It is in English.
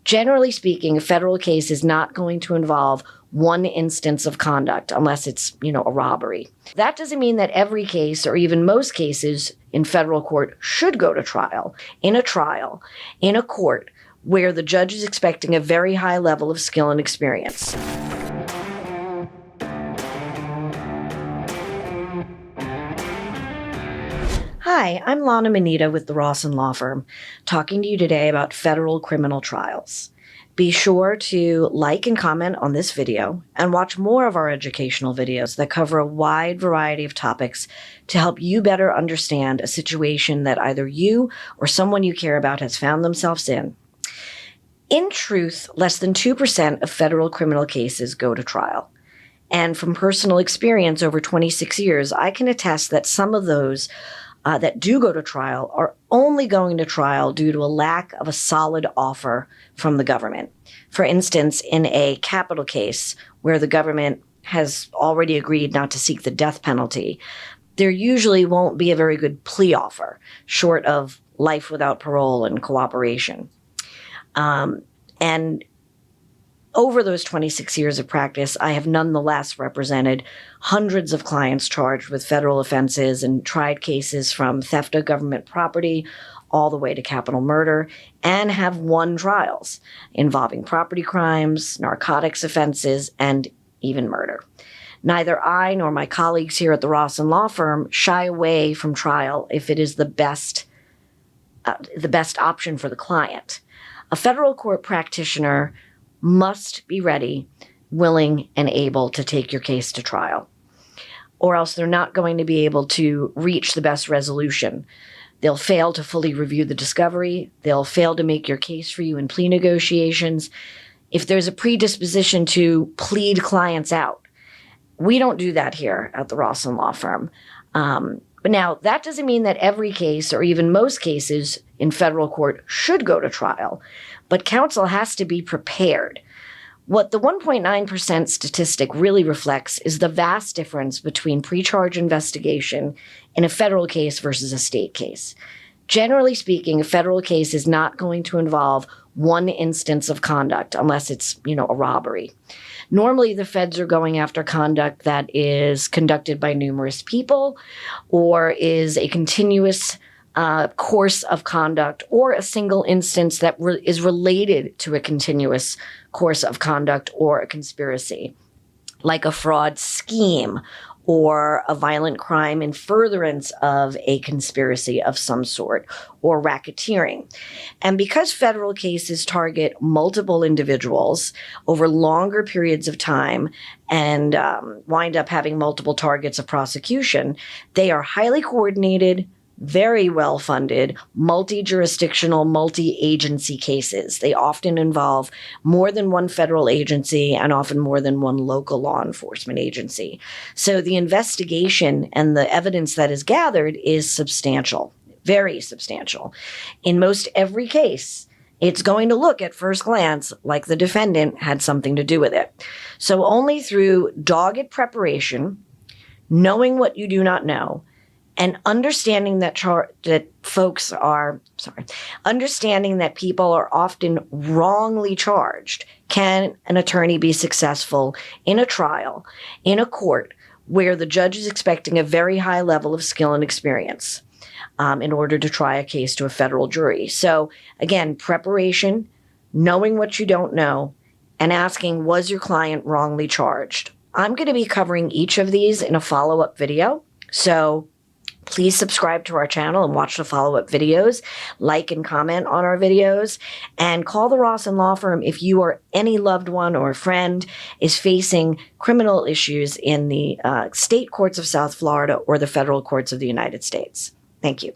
Generally speaking, a federal case is not going to involve one instance of conduct unless it's, a robbery. That doesn't mean that every case or even most cases in federal court should go to trial, in a court where the judge is expecting a very high level of skill and experience. Hi, I'm Lana Manita with the Rossen Law Firm, talking to you today about federal criminal trials. Be sure to like and comment on this video and watch more of our educational videos that cover a wide variety of topics to help you better understand a situation that either you or someone you care about has found themselves in. In truth, less than 2% of federal criminal cases go to trial. And from personal experience over 26 years, I can attest that some of those that do go to trial are only going to trial due to a lack of a solid offer from the government. For instance, in a capital case where the government has already agreed not to seek the death penalty, there usually won't be a very good plea offer, short of life without parole and cooperation. And over those 26 years of practice, I have nonetheless represented hundreds of clients charged with federal offenses and tried cases from theft of government property all the way to capital murder, and have won trials involving property crimes, narcotics offenses, and even murder. Neither I nor my colleagues here at the Rossen Law Firm shy away from trial if it is the best option for the client. A federal court practitioner must be ready, willing, and able to take your case to trial, or else they're not going to be able to reach the best resolution. They'll fail to fully review the discovery. They'll fail to make your case for you in plea negotiations. If there's a predisposition to plead clients out, we don't do that here at the Rossen Law Firm. But now, that doesn't mean that every case or even most cases in federal court should go to trial, but counsel has to be prepared. What the 1.9% statistic really reflects is the vast difference between pre-charge investigation in a federal case versus a state case. Generally speaking, a federal case is not going to involve one instance of conduct unless it's, a robbery. Normally, the feds are going after conduct that is conducted by numerous people or is a continuous course of conduct or a single instance that is related to a continuous course of conduct or a conspiracy, like a fraud scheme or a violent crime in furtherance of a conspiracy of some sort, or racketeering. And because federal cases target multiple individuals over longer periods of time and wind up having multiple targets of prosecution, they are highly coordinated, very well-funded, multi-jurisdictional, multi-agency cases. They often involve more than one federal agency and often more than one local law enforcement agency. So the investigation and the evidence that is gathered is substantial, very substantial. In most every case, it's going to look at first glance like the defendant had something to do with it. So only through dogged preparation, knowing what you do not know, and understanding that understanding that people are often wrongly charged, can an attorney be successful in a trial, in a court where the judge is expecting a very high level of skill and experience in order to try a case to a federal jury. So again, preparation, knowing what you don't know, and asking, was your client wrongly charged? I'm going to be covering each of these in a follow-up video. So please subscribe to our channel and watch the follow-up videos, like and comment on our videos, and call the Rossen Law Firm if you or any loved one or friend is facing criminal issues in the state courts of South Florida or the federal courts of the United States. Thank you.